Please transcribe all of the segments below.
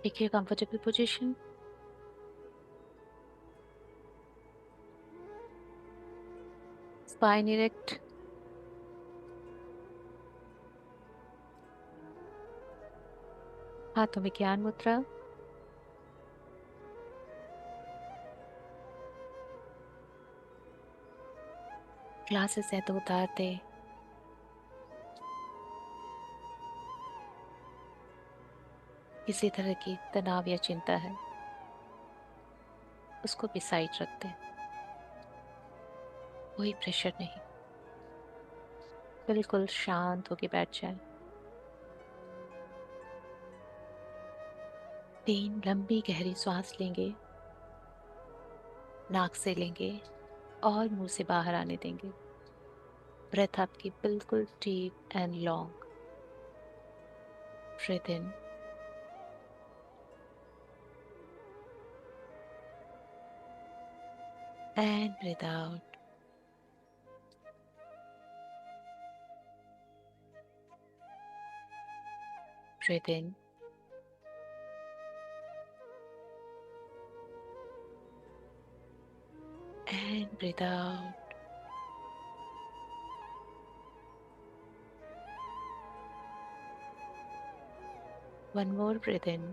Take a comfortable position. Spine erect. हाथों में ज्ञान मुद्रा. ग्लासेस है तो उतार दे. किसी तरह की तनाव या चिंता है, उसको भी साइड रख दे. कोई प्रेशर नहीं. बिल्कुल शांत होके बैठ जाए. 3 लंबी गहरी सांस लेंगे. नाक से लेंगे और मुंह से बाहर आने देंगे. ब्रेथ आपकी बिल्कुल deep and long. Breathe in and breathe out. Breathe in and breathe out. One more breath in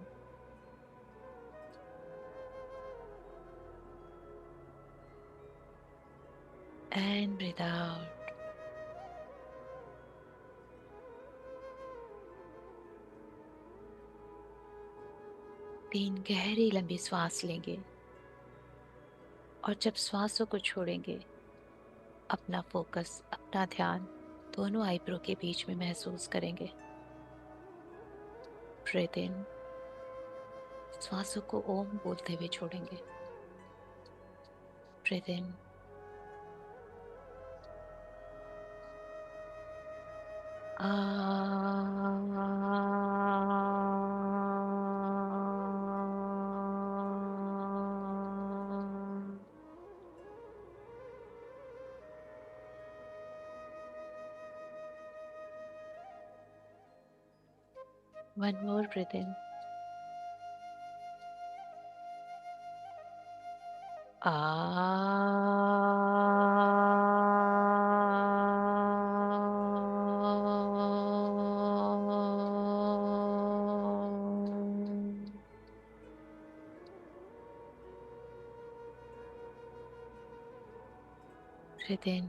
and breathe out. तीन गहरी लंबी सांस लेंगे और जब श्वासों को छोड़ेंगे, अपना फोकस, अपना ध्यान दोनों आईब्रो के बीच में महसूस करेंगे. ब्रीथ इन. श्वासों को ओम बोलते हुए छोड़ेंगे. Breathe in ah. One more breath in. Breathe in.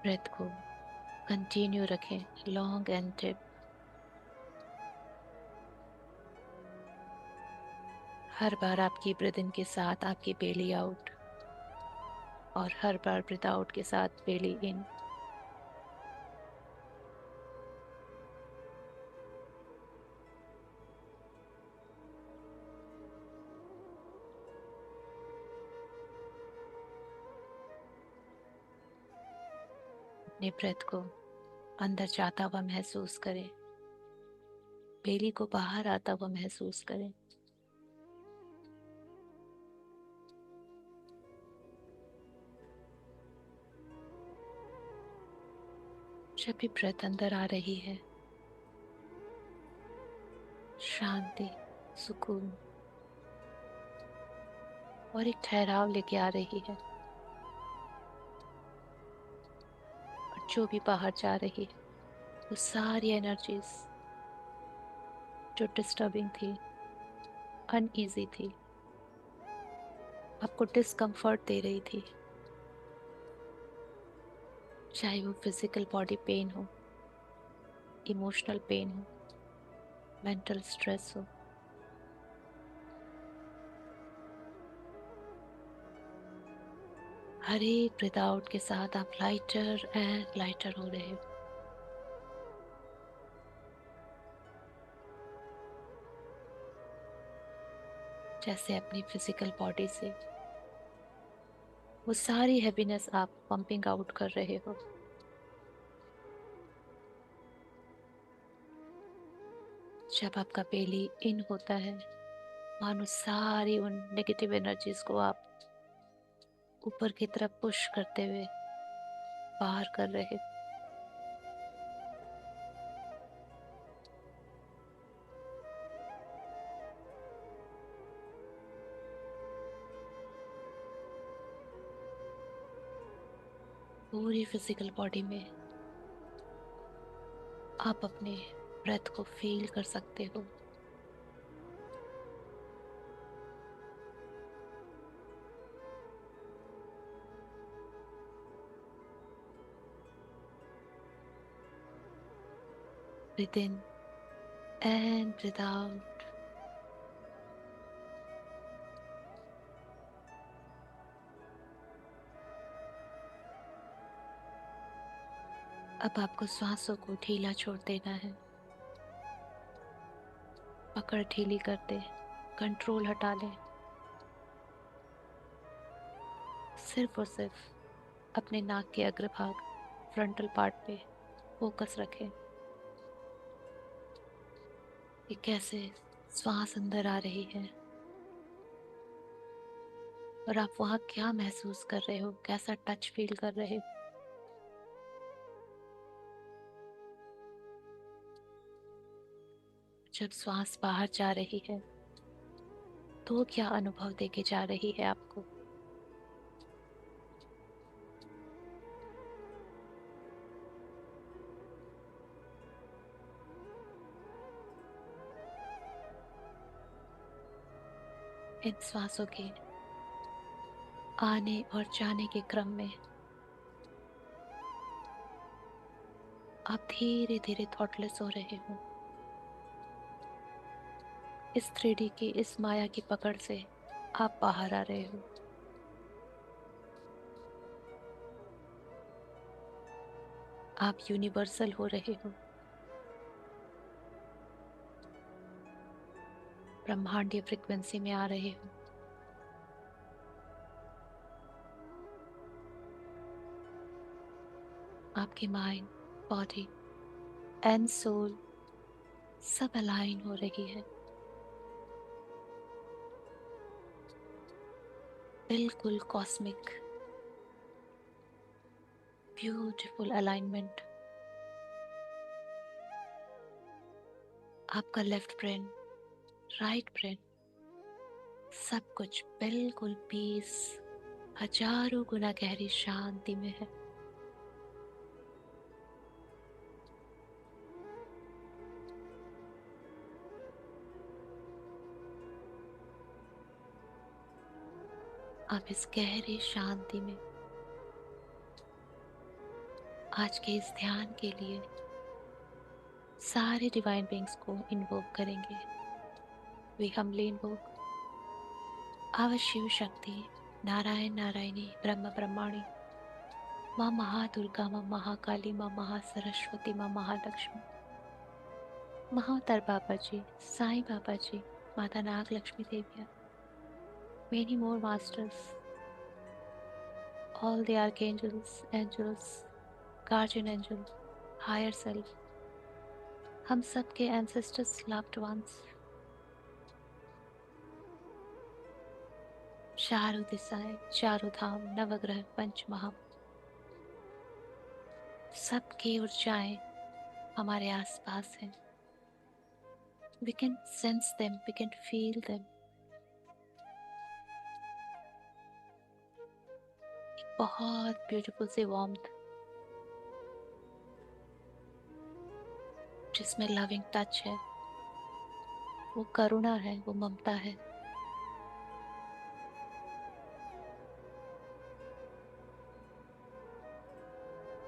Breath को कंटिन्यू रखें, लॉन्ग एंड डीप. हर बार आपकी ब्रीथ इन के साथ आपकी बेली आउट और हर बार ब्रीथ आउट के साथ बेली इन. अपने ब्रेथ को अंदर जाता हुआ महसूस करें, बेली को बाहर आता हुआ महसूस करें. जब भी ब्रेथ अंदर आ रही है, शांति, सुकून और एक ठहराव लेके आ रही है. और जो भी बाहर जा रही है, वो सारी एनर्जीज जो डिस्टर्बिंग थी, अनईजी थी, आपको डिस्कम्फर्ट दे रही थी, चाहे वो फिजिकल बॉडी पेन हो, इमोशनल पेन हो, मेंटल स्ट्रेस हो, हर एक ब्रीथ आउट के साथ आप लाइटर एंड लाइटर हो रहे हो. जैसे अपनी फिजिकल बॉडी से वो सारी हैप्पीनेस आप पंपिंग आउट कर रहे हो. जब आपका बेली इन होता है, मानो सारी उन नेगेटिव एनर्जीज को आप ऊपर की तरफ पुश करते हुए बाहर कर रहे। पूरी फिजिकल बॉडी में आप अपने ब्रेथ को फील कर सकते हो। Breathe in and breathe out. अब आपको सांसों को ढीला छोड़ देना है। पकड़ ढीली कर दे, कंट्रोल हटा ले। सिर्फ और सिर्फ अपने नाक के अग्रभाग, फ्रंटल पार्ट पे फोकस रखें कि कैसे श्वास अंदर आ रही है और आप वहां क्या महसूस कर रहे हो, कैसा टच फील कर रहे हो। जब श्वास बाहर जा रही है तो क्या अनुभव देके जा रही है आपको। इन श्वासों के आने और जाने के क्रम में आप धीरे धीरे थॉटलेस हो रहे हो। इस 3D की, इस माया की पकड़ से आप बाहर आ रहे हो। आप यूनिवर्सल हो रहे हो, ब्रह्मांडीय फ्रिक्वेंसी में आ रहे हो। आपकी माइंड, बॉडी एंड सोल सब अलाइन हो रही है। बिल्कुल कॉस्मिक ब्यूटीफुल अलाइनमेंट। आपका लेफ्ट ब्रेन, राइट ब्रेन, सब कुछ बिल्कुल पीस, हजारों गुना गहरी शांति में है। आप इस गहरी शांति में आज के इस ध्यान के लिए सारे डिवाइन बीइंग्स को इन्वोक करेंगे। We humbly invoke our Shiva Shakti, Narayan Narayani, ब्रह्म ब्रह्माणी, माँ महादुर्गा, माँ महाकाली, माँ महासरस्वती, माँ महालक्ष्मी, महातर बाबा जी, साईं बाबा जी, माता नाग लक्ष्मी देविया, many more masters, all the archangels, angels, guardian angel, higher self, हम सब के ancestors, loved ones, चारों दिशाएं, चारों धाम, नवग्रह, पंच महा, सबकी ऊर्जाएं हमारे आसपास हैं। We can sense them, we can feel them. बहुत ब्यूटीफुल सी वार्मथ जिसमें लविंग टच है, वो करुणा है, वो ममता है।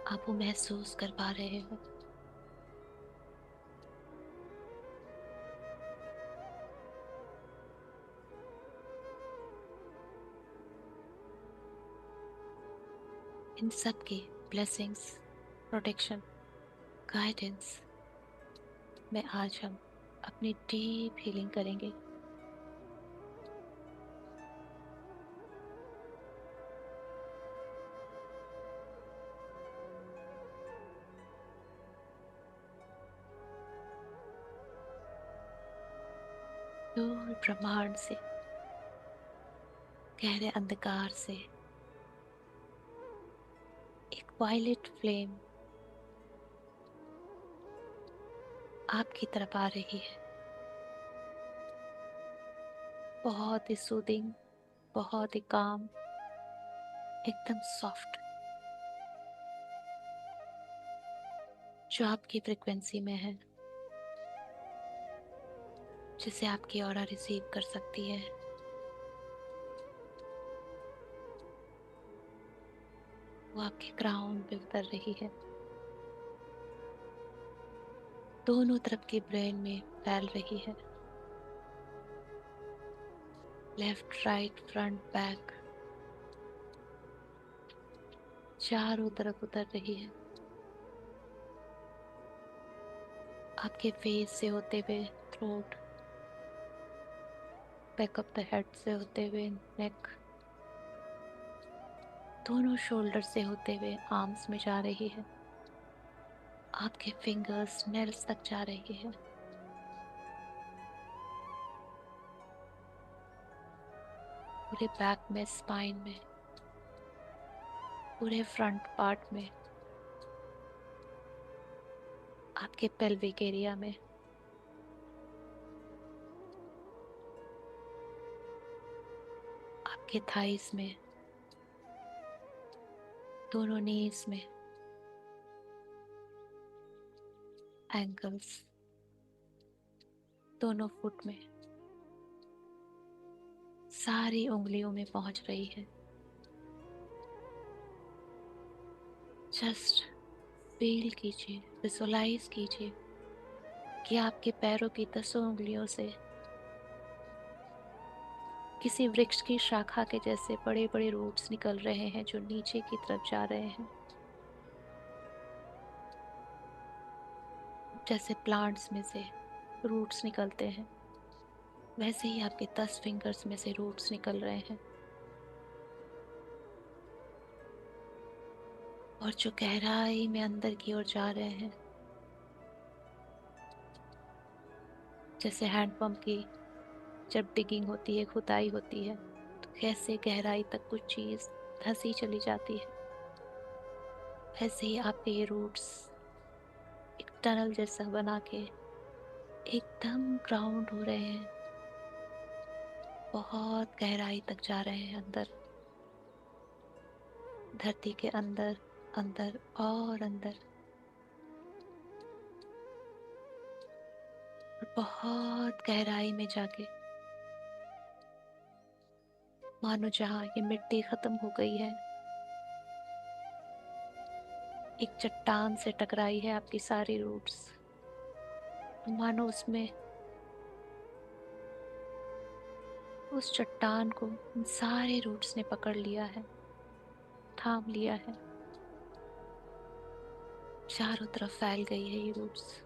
आप वो महसूस कर पा रहे हो। इन सब की ब्लेसिंग्स, प्रोटेक्शन, गाइडेंस में आज हम अपनी डीप हीलिंग करेंगे। दूर ब्रह्मांड से, गहरे अंधकार से एक वायलेट फ्लेम आपकी तरफ आ रही है। बहुत ही सूदिंग, बहुत ही काम, एकदम सॉफ्ट, जो आपकी फ्रिक्वेंसी में है, जिसे आपकी ऑरा रिसीव कर सकती है। वो आपके क्राउन पे उतर रही है, दोनों तरफ के ब्रेन में फैल रही है। लेफ्ट, राइट, फ्रंट, बैक, चारों तरफ उतर रही है। आपके फेस से होते हुए throat, back of the head से होते हुए नेक, दोनों शोल्डर से होते हुए आर्म्स में जा रही है। आपके फिंगर्स नेल्स तक जा रही है। पूरे बैक में, स्पाइन में, पूरे फ्रंट पार्ट में, आपके पेल्विक एरिया में, आपके थाइस में, दोनों नीज में, एंकल्स, दोनों फुट में, सारी उंगलियों में पहुंच रही है। जस्ट फील कीजिए, विजुलाइज कीजिए कि आपके पैरों की 10 उंगलियों से किसी वृक्ष की शाखा के जैसे बड़े बड़े रूट्स निकल रहे हैं, जो नीचे की तरफ जा रहे हैं। जैसे प्लांट्स में से रूट्स निकलते हैं, वैसे ही आपके 10 फिंगर्स में से रूट्स निकल रहे हैं। और जो गहराई में अंदर की ओर जा रहे हैं, जैसे हैंडपंप की जब डिगिंग होती है, खुदाई होती है, तो कैसे गहराई तक कुछ चीज धंसी चली जाती है, वैसे ही आपके ये रूट्स एक टनल जैसा बना के एकदम ग्राउंड हो रहे हैं, बहुत गहराई तक जा रहे हैं अंदर, धरती के अंदर, अंदर और अंदर, और बहुत गहराई में जाके मानो जहाँ ये मिट्टी खत्म हो गई है, एक चट्टान से टकराई है आपकी सारी रूट्स, मानो उसमें उस चट्टान को उन सारे रूट्स ने पकड़ लिया है, थाम लिया है। चारों तरफ फैल गई है ये रूट्स।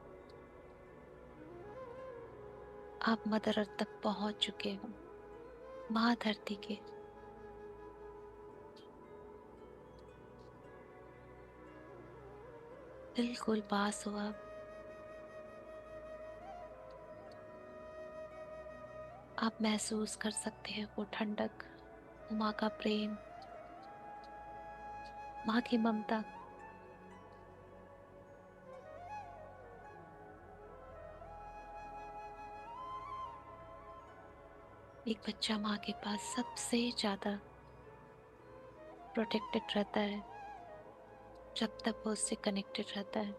आप मदर अर्थ तक पहुंच चुके हो, माँ धरती के। बिल्कुल पास हो आप महसूस कर सकते हैं वो ठंडक, माँ का प्रेम, माँ की ममता। एक बच्चा माँ के पास सबसे ज्यादा प्रोटेक्टेड रहता है जब तक वो उससे कनेक्टेड रहता है।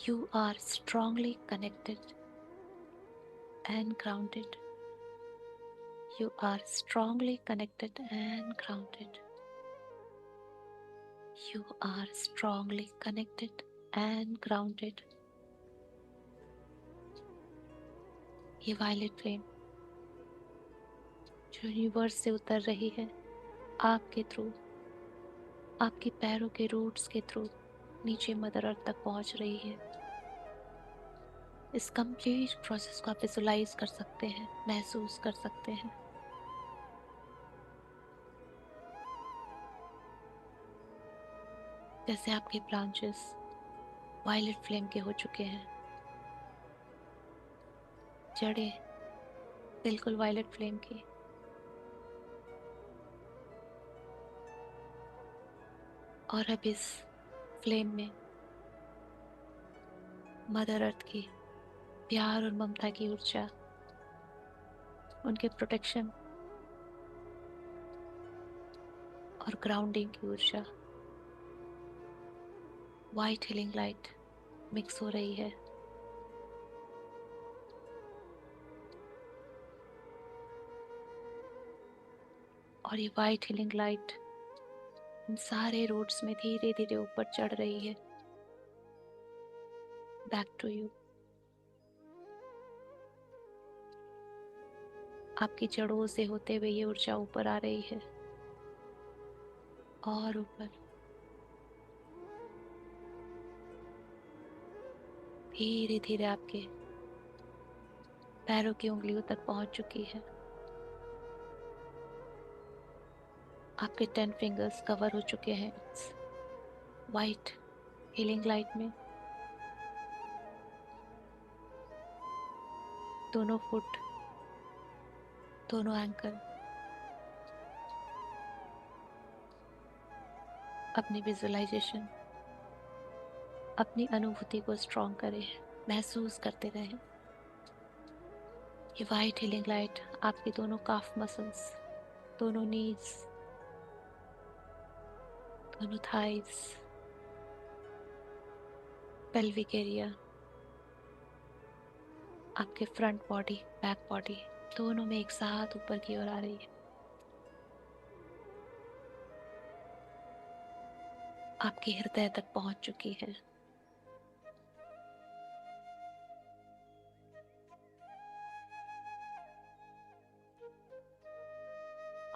You are strongly connected and grounded. You are strongly connected and grounded. You are strongly connected and grounded. ये वायलेट फ्लेम जो यूनिवर्स से उतर रही है आपके थ्रू, आपके पैरों के रूट्स के थ्रू नीचे मदर अर्थ तक पहुंच रही है। इस कंप्लीट प्रोसेस को आप विजुलाइज कर सकते हैं, महसूस कर सकते हैं। जैसे आपके ब्रांचेस वायलेट फ्लेम के हो चुके हैं, जड़ें बिल्कुल वायलेट फ्लेम की। और अब इस फ्लेम में मदर अर्थ की प्यार और ममता की ऊर्जा, उनके प्रोटेक्शन और ग्राउंडिंग की ऊर्जा, वाइट हीलिंग लाइट मिक्स हो रही है। और ये वाइट हीलिंग लाइट इन सारे रूट्स में धीरे धीरे ऊपर चढ़ रही है। Back to you. आपकी जड़ों से होते हुए ये ऊर्जा ऊपर आ रही है और ऊपर, धीरे धीरे आपके पैरों की उंगलियों तक पहुंच चुकी है। आपके 10 फिंगर्स कवर हो चुके हैं इस वाइट हीलिंग लाइट में। दोनों फुट, दोनों एंकल। अपनी विजुअलाइजेशन, अपनी अनुभूति को स्ट्रॉन्ग करें, महसूस करते रहें। ये वाइट हीलिंग लाइट आपकी दोनों काफ मसल्स, दोनों नीज, दोनों थाइज, पेल्विक एरिया, आपके फ्रंट बॉडी, बैक बॉडी, दोनों में एक साथ ऊपर की ओर आ रही है। आपके हृदय तक पहुंच चुकी है।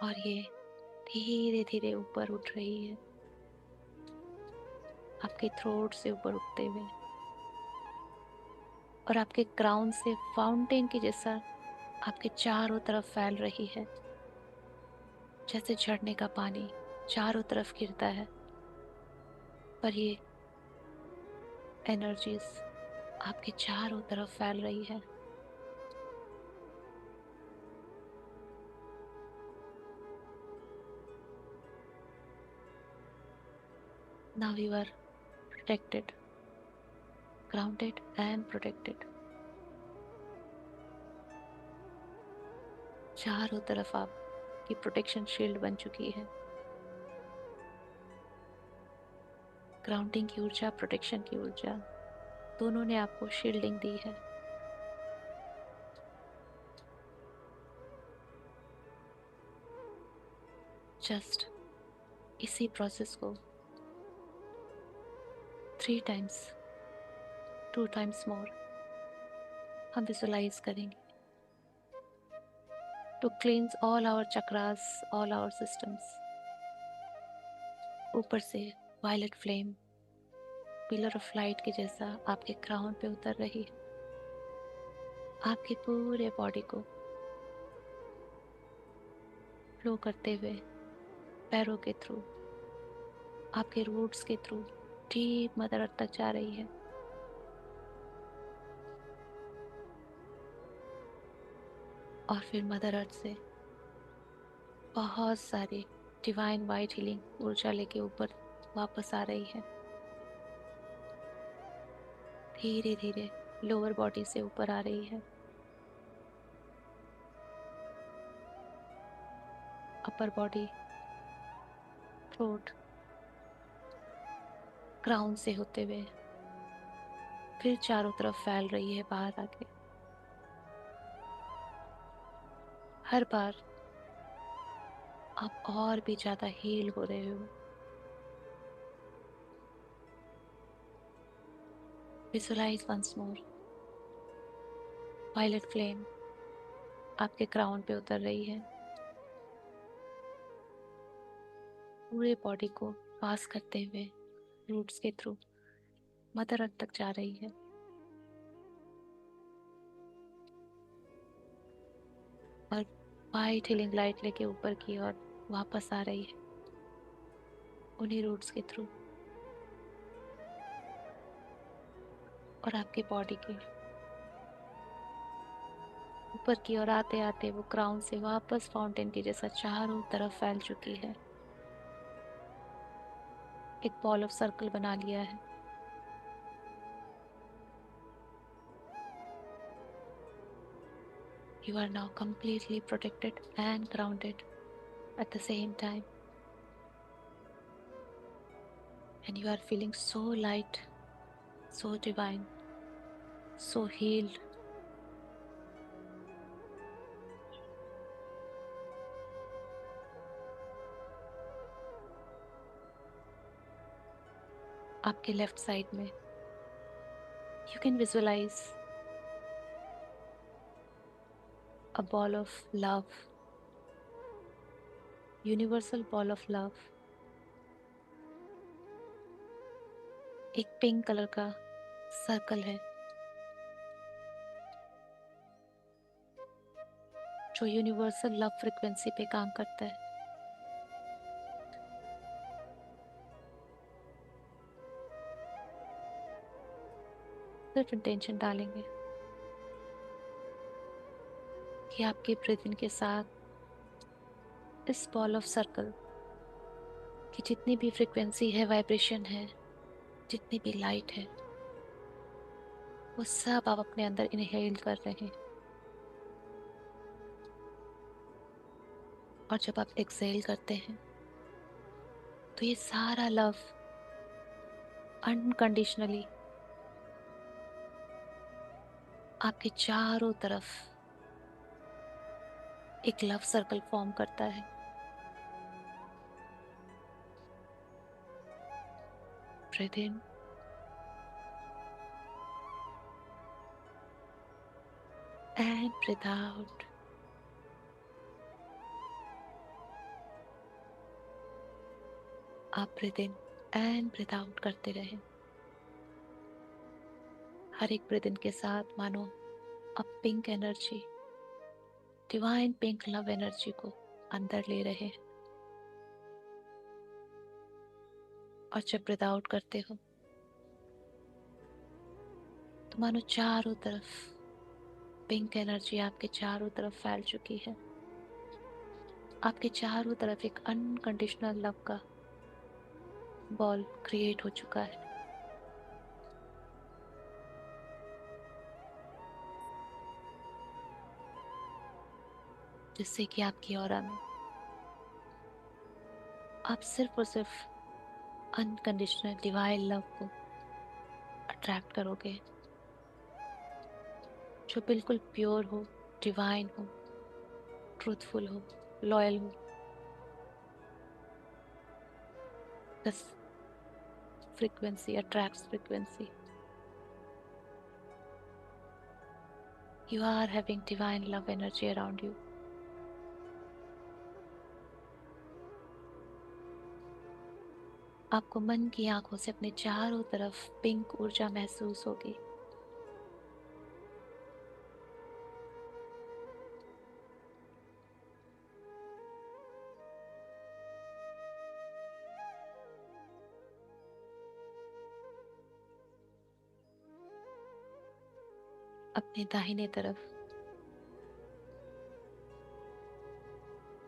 और ये धीरे धीरे ऊपर उठ रही है, आपके थ्रोट से ऊपर उठते हुए और आपके क्राउन से फाउंटेन के जैसा आपके चारों तरफ फैल रही है। जैसे झरने का पानी चारों तरफ गिरता है, पर ये एनर्जीज आपके चारों तरफ फैल रही है। Now you are protected, grounded and protected. चारों तरफ आपकी प्रोटेक्शन शील्ड बन चुकी है। ग्राउंडिंग की ऊर्जा, प्रोटेक्शन की ऊर्जा, दोनों ने आपको शील्डिंग दी है। जस्ट इसी प्रोसेस को 3 टाइम्स, 2 टाइम्स मोर हम विजुलाइज करेंगे to cleanse all our chakras, all our systems. ऊपर से violet flame pillar of light के जैसा आपके क्राउन पे उतर रही है, आपके पूरे बॉडी को फ्लो करते हुए पैरों के थ्रू, आपके रूट्स के थ्रू डीप मदर अर्थ तक जा रही है। और फिर मदर अर्थ से बहुत सारी डिवाइन वाइट हीलिंग ऊर्जा लेके ऊपर वापस आ रही है। धीरे धीरे लोअर बॉडी से ऊपर आ रही है, अपर बॉडी, थ्रोट, क्राउन से होते हुए फिर चारों तरफ फैल रही है बाहर आके। हर बार आप और भी ज्यादा हील हो रहे हो। Visualise once more, violet flame आपके क्राउन पे उतर रही है, पूरे बॉडी को पास करते हुए रूट्स के थ्रू मदर अर्थ तक जा रही है। और वाइट हीलिंग लाइट लेके ऊपर की ओर वापस आ रही है उन्हीं रूट्स के थ्रू। और आपके बॉडी के ऊपर की ओर आते आते वो क्राउन से वापस फाउंटेन की जैसा चारों तरफ फैल चुकी है। एक बॉल ऑफ सर्कल बना लिया है। You are now completely protected and grounded at the same time. And you are feeling so light, so divine, so healed. आपके लेफ्ट साइड में you can visualize a ball of love, universal ball of love. एक pink colour का circle है जो universal love frequency पे काम करता है। सिर्फ इंटेंशन डालेंगे कि आपके ब्रीथिंग के साथ इस बॉल ऑफ सर्कल की जितनी भी फ्रिक्वेंसी है, वाइब्रेशन है, जितनी भी लाइट है, वो सब आप अपने अंदर इनहेल कर रहे हैं। और जब आप एक्सहेल करते हैं तो ये सारा लव अनकंडीशनली आपके चारों तरफ एक लव सर्कल फॉर्म करता है। Breathe in and breathe out. आप breathe in and breathe out करते रहें। हर एक ब्रीथ इन के साथ मानो आप pink energy, divine pink love energy को अंदर ले रहे हैं। और जब ब्रीथ आउट करते हो तो मानो चारों तरफ पिंक एनर्जी आपके चारों तरफ फैल चुकी है। आपके चारों तरफ एक अनकंडीशनल लव का बॉल क्रिएट हो चुका है। जिससे कि आपकी ऑरा में आप सिर्फ और सिर्फ अनकंडीशनल डिवाइन लव को अट्रैक्ट करोगे, जो बिल्कुल प्योर हो, डिवाइन हो, ट्रूथफुल हो, लॉयल हो। This frequency attracts frequency. You are having divine love energy around you. आपको मन की आंखों से अपने चारों तरफ पिंक ऊर्जा महसूस होगी। अपने दाहिने तरफ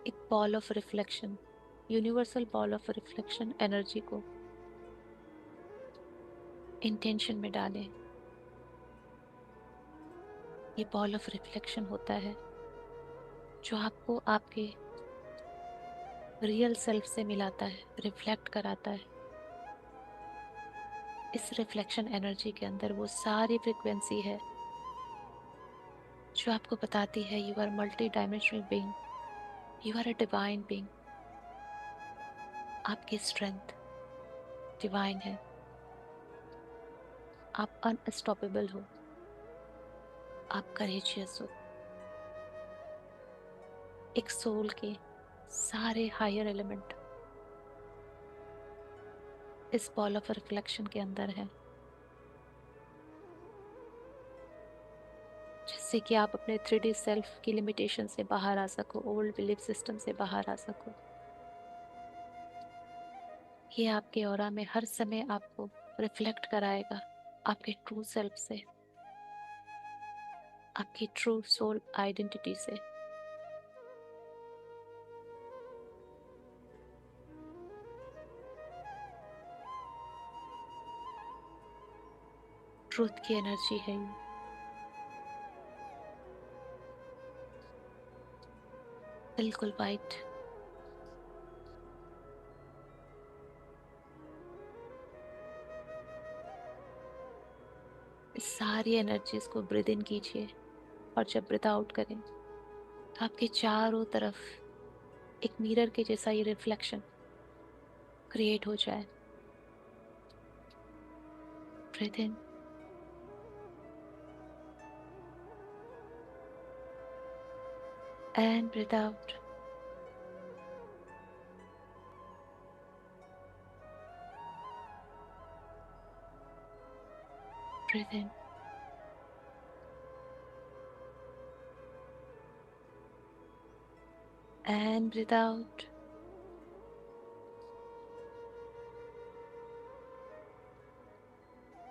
एक ball of reflection, universal ball of reflection energy को इंटेंशन में डालें। ये बॉल ऑफ रिफ्लेक्शन होता है जो आपको आपके रियल सेल्फ से मिलाता है, रिफ्लेक्ट कराता है। इस रिफ्लेक्शन एनर्जी के अंदर वो सारी फ्रिक्वेंसी है जो आपको बताती है you are multi dimensional being, you are a divine being. आपकी स्ट्रेंथ डिवाइन है, आप अनस्टॉपेबल हो, आप करेजियस हो। एक सोल के सारे हायर एलिमेंट इस बॉल ऑफ रिफ्लेक्शन के अंदर है, जिससे कि आप अपने 3D सेल्फ की लिमिटेशन से बाहर आ सको, ओल्ड बिलीफ सिस्टम से बाहर आ सको। ये आपके ऑरा में हर समय आपको रिफ्लेक्ट कराएगा आपके ट्रू सेल्फ से। आपकी ट्रू सोल आइडेंटिटी से। ट्रूथ की एनर्जी है ये। बिल्कुल वाइट। इस सारी एनर्जीज को ब्रीद इन कीजिए और जब ब्रीद आउट करें तो आपके चारों तरफ एक मिरर के जैसा ये रिफ्लेक्शन क्रिएट हो जाए। Breathe in and breathe out. Breathe in and breathe out.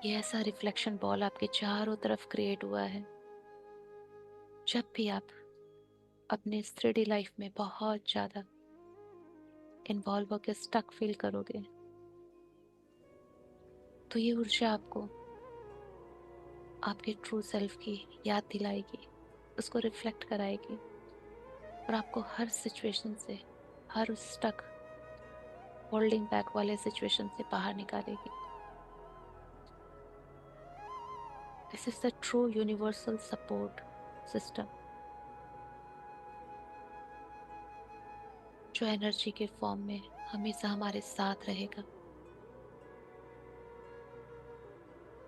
ये ऐसा रिफ्लेक्शन बॉल आपके चारों तरफ क्रिएट हुआ है। जब भी आप अपने इस 3D लाइफ में बहुत ज्यादा इन्वॉल्व होकर स्टक फील करोगे तो ये ऊर्जा आपको आपके ट्रू सेल्फ की याद दिलाएगी, उसको रिफ्लेक्ट कराएगी और आपको हर सिचुएशन से, हर उस स्टक होल्डिंग बैक वाले सिचुएशन से बाहर निकालेगी। This is the true universal support system जो एनर्जी के फॉर्म में हमेशा हमारे साथ रहेगा।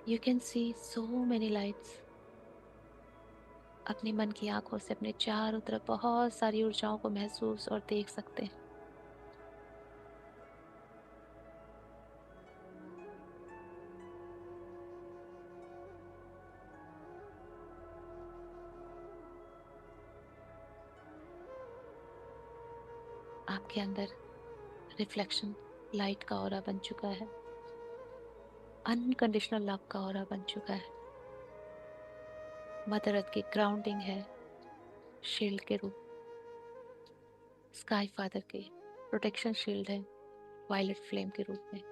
You can see so many lights. अपने मन की आंखों से अपने चारों तरफ बहुत सारी ऊर्जाओं को महसूस और देख सकते हैं। आपके अंदर रिफ्लेक्शन लाइट का ऑरा बन चुका है, अनकंडीशनल लव का ऑरा बन चुका है। मदर अर्थ की ग्राउंडिंग है शील्ड के रूप, स्काई फादर के प्रोटेक्शन शील्ड है वायलेट फ्लेम के रूप में।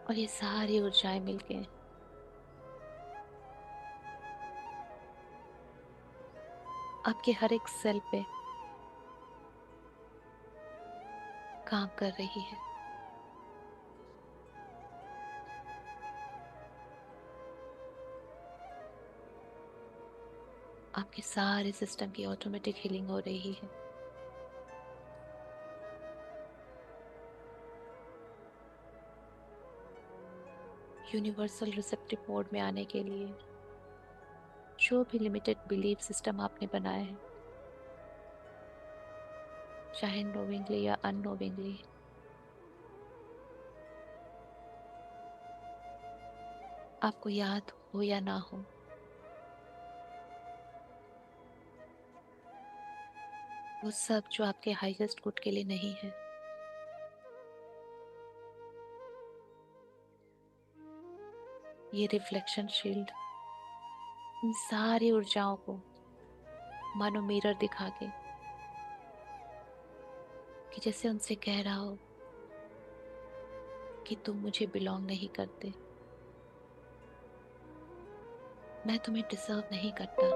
और ये सारी ऊर्जाएं मिलके आपके हर एक सेल पे काम कर रही है। आपके सारे सिस्टम की ऑटोमेटिक हीलिंग हो रही है। यूनिवर्सल रिसेप्टिव मोड में आने के लिए जो भी लिमिटेड बिलीफ सिस्टम आपने बनाए हैं, चाहे नोविंगली या अननोविंगली, आपको याद हो या ना हो, वो सब जो आपके हाईएस्ट गुड के लिए नहीं है, ये रिफ्लेक्शन शील्ड इन सारी ऊर्जाओं को मानो मिरर दिखा के कि जैसे उनसे कह रहा हो कि तुम मुझे बिलोंग नहीं करते, मैं तुम्हें डिजर्व नहीं करता।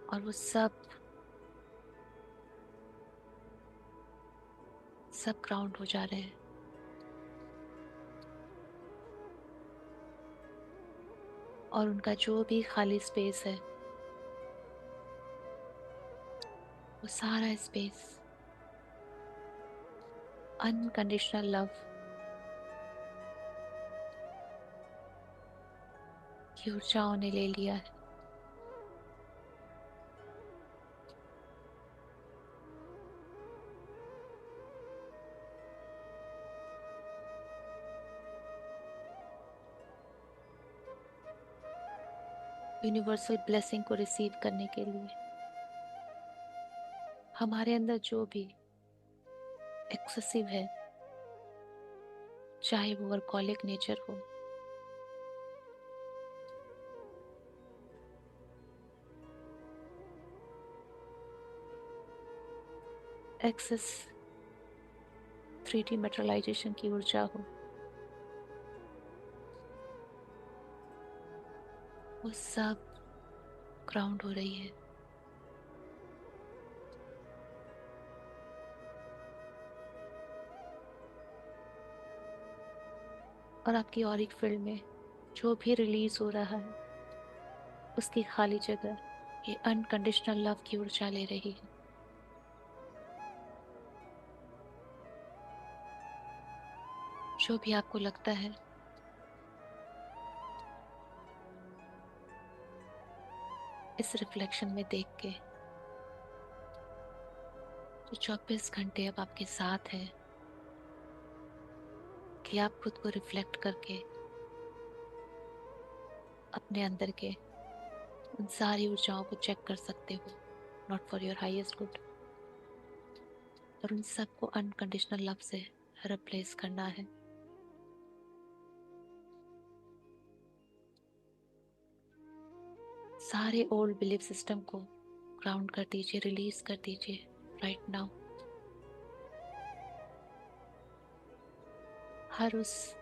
और वो सब ग्राउंड हो जा रहे हैं। और उनका जो भी खाली स्पेस है वो सारा स्पेस अनकंडीशनल लव की ऊर्जाओं ने ले लिया है। यूनिवर्सल ब्लेसिंग को रिसीव करने के लिए हमारे अंदर जो भी एक्सेसिव है, चाहे वो वर्कॉलिक नेचर हो, एक्सेस 3D मेटेरियलाइजेशन की ऊर्जा हो, वो सब ग्राउंड हो रही है। और आपकी ऑरिक फील्ड में जो भी रिलीज हो रहा है, उसकी खाली जगह ये अनकंडीशनल लव की ऊर्जा ले रही है। जो भी आपको लगता है, इस रिफ्लेक्शन में देख के, जो 24 घंटे अब आपके साथ है, कि आप खुद को रिफ्लेक्ट करके अपने अंदर के उन सारी ऊर्जाओं को चेक कर सकते हो, not for your highest good, और उन सबको अनकंडीशनल लव से रिप्लेस करना है। सारे ओल्ड बिलीफ सिस्टम को ग्राउंड कर दीजिए, रिलीज कर दीजिए राइट नाउ। हर उस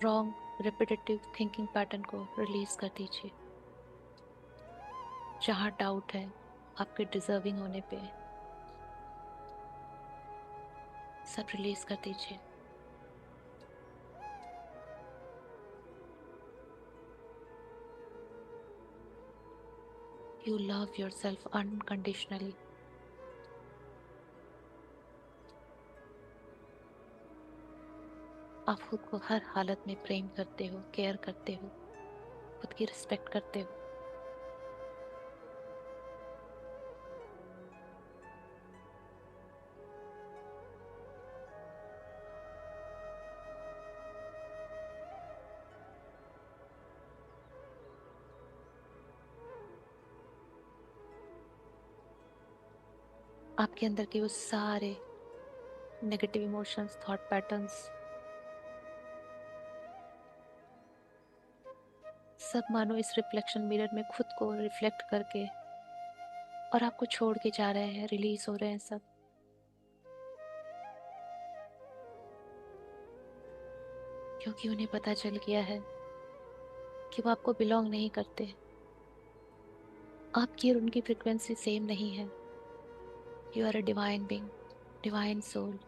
रॉन्ग रिपीटेटिव थिंकिंग पैटर्न को रिलीज कर दीजिए। जहां डाउट है आपके डिजर्विंग होने पे, सब रिलीज कर दीजिए। You love your self unconditionally. आप खुद को हर हालत में प्रेम करते हो, केयर करते हो, खुद की रिस्पेक्ट करते हो। आपके अंदर के वो सारे नेगेटिव इमोशंस, थॉट पैटर्न्स, सब मानो इस रिफ्लेक्शन मिरर में खुद को रिफ्लेक्ट करके और आपको छोड़ के जा रहे हैं, रिलीज हो रहे हैं सब। क्योंकि उन्हें पता चल गया है कि वो आपको बिलोंग नहीं करते। आपकी और उनकी फ्रिक्वेंसी सेम नहीं है। You are a divine being, divine soul.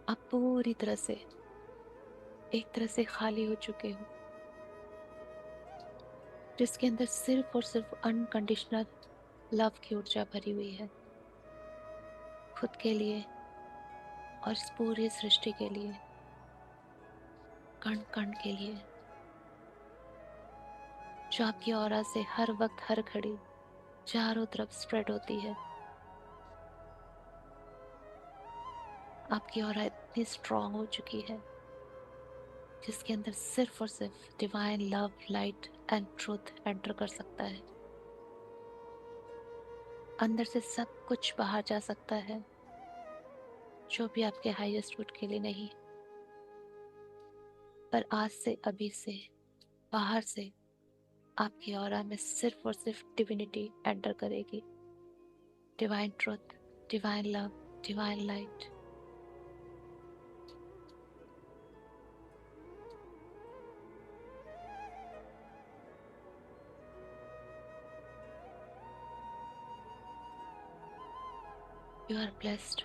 आप पूरी तरह से एक तरह से खाली हो चुके हो, जिसके अंदर सिर्फ और सिर्फ अनकंडीशनल लव की ऊर्जा भरी हुई है, खुद के लिए और इस पूरी सृष्टि के लिए, कण कण के लिए, जो आपकी ऑरा से हर वक्त हर घड़ी चारों तरफ स्प्रेड होती है। आपकी ऑरा इतनी स्ट्रांग हो चुकी है, जिसके अंदर सिर्फ और सिर्फ divine love, light and truth enter कर सकता है। अंदर से सब कुछ बाहर जा सकता है, जो भी आपके हाईएस्ट गुड के लिए नहीं। पर आज से, अभी से, बाहर से आपकी ऑरा में सिर्फ और सिर्फ डिविनिटी एंटर करेगी। Divine truth, divine love, divine light. You are blessed.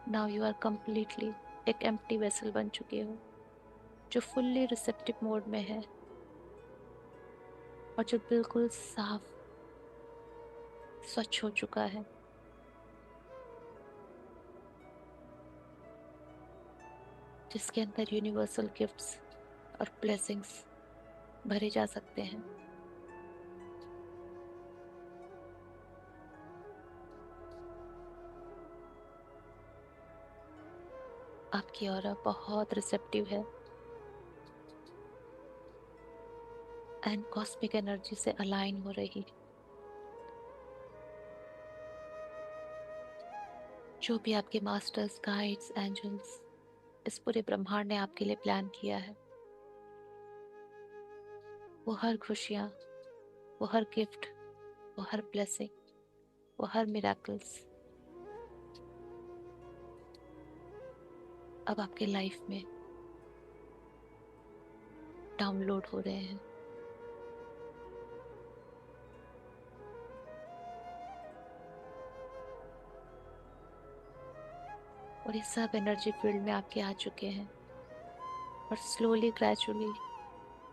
Now you are completely एक एम्प्टी वेसल बन चुके हो, जो फुल्ली रिसेप्टिव मोड में है और जो बिल्कुल साफ, स्वच्छ हो चुका है, जिसके अंदर यूनिवर्सल गिफ्ट्स और ब्लेसिंग्स भरे जा सकते हैं। आपकी ऑरा बहुत रिसेप्टिव है एंड कॉस्मिक एनर्जी से अलाइन हो रही। जो भी आपके मास्टर्स, गाइड्स, एंजल्स, इस पूरे ब्रह्मांड ने आपके लिए प्लान किया है, वो हर खुशियाँ, वो हर गिफ्ट, वो हर ब्लेसिंग, वो हर मिराकल्स अब आपके लाइफ में डाउनलोड हो रहे हैं। और ये सब एनर्जी फील्ड में आपके आ चुके हैं और स्लोली ग्रेजुअली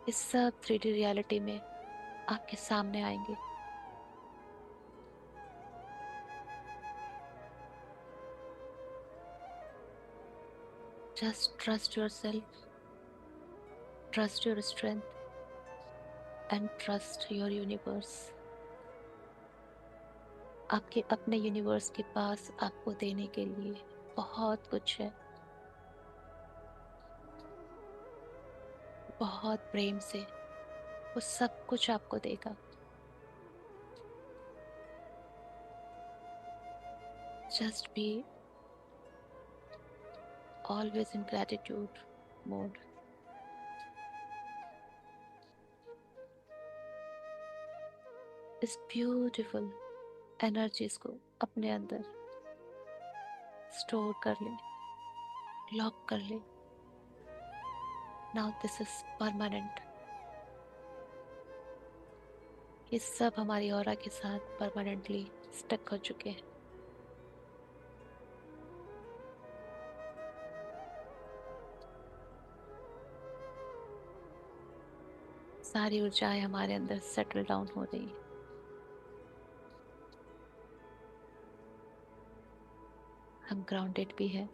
इस सब 3D रियलिटी में आपके सामने आएंगे। Just trust your self, trust your strength and trust your universe. आपके अपने यूनिवर्स के पास आपको देने के लिए बहुत कुछ है। बहुत प्रेम से वो सब कुछ आपको देगा। Just be always in gratitude mode. इस ब्यूटिफुल एनर्जीज को अपने अंदर स्टोर कर ले, लॉक कर ले। Now this is permanent. ये सब हमारी ऑरा के साथ परमानेंटली स्टक हो चुके हैं। सारी ऊर्जाएं हमारे अंदर सेटल डाउन हो रही है। हम ग्राउंडेड भी हैं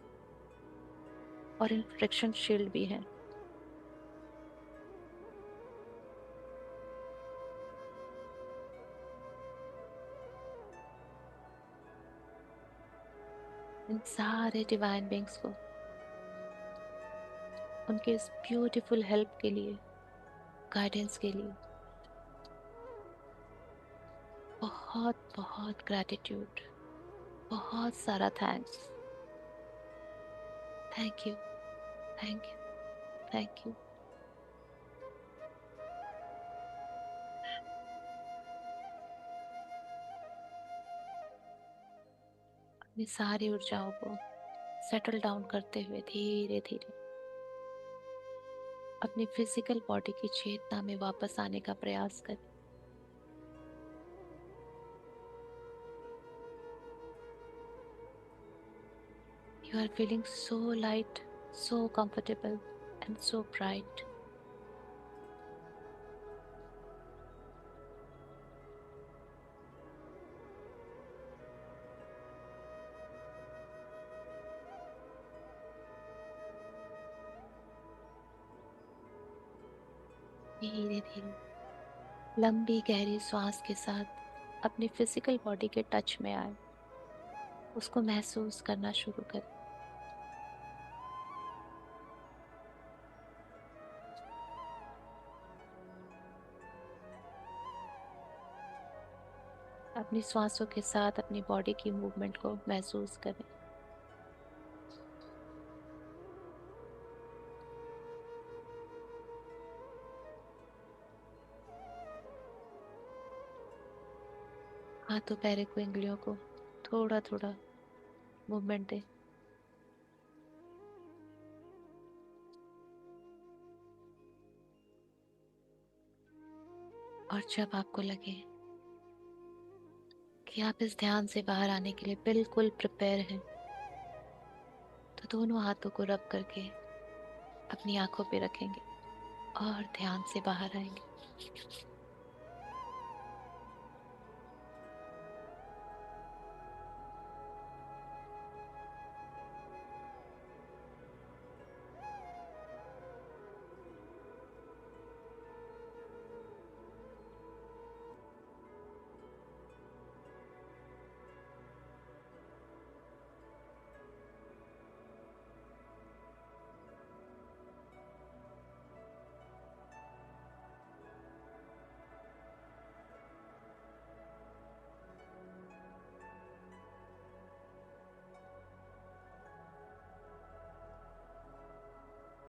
और इन फ्रिक्शन शील्ड भी हैं। इन सारे डिवाइन बींग्स को उनके इस ब्यूटीफुल हेल्प के लिए, गाइडेंस के लिए बहुत बहुत ग्रैटिट्यूड, बहुत सारा thanks. Thank you, thank you, thank you. अपनी सारी ऊर्जाओं को सेटल डाउन करते हुए धीरे धीरे अपनी फिजिकल बॉडी की चेतना में वापस आने का प्रयास करें। You are feeling so light, so comfortable, and so bright. धीरे धीरे लंबी गहरी सांस के साथ अपनी फिजिकल बॉडी के टच में आए, उसको महसूस करना शुरू करें। अपनी सांसों के साथ अपनी बॉडी की मूवमेंट को महसूस करें। हाथों पैरों को, उंगलियों को थोड़ा थोड़ा मूवमेंट दें। और जब आपको लगे कि आप इस ध्यान से बाहर आने के लिए बिल्कुल प्रिपेयर हैं, तो दोनों हाथों को रब करके अपनी आंखों पे रखेंगे और ध्यान से बाहर आएंगे।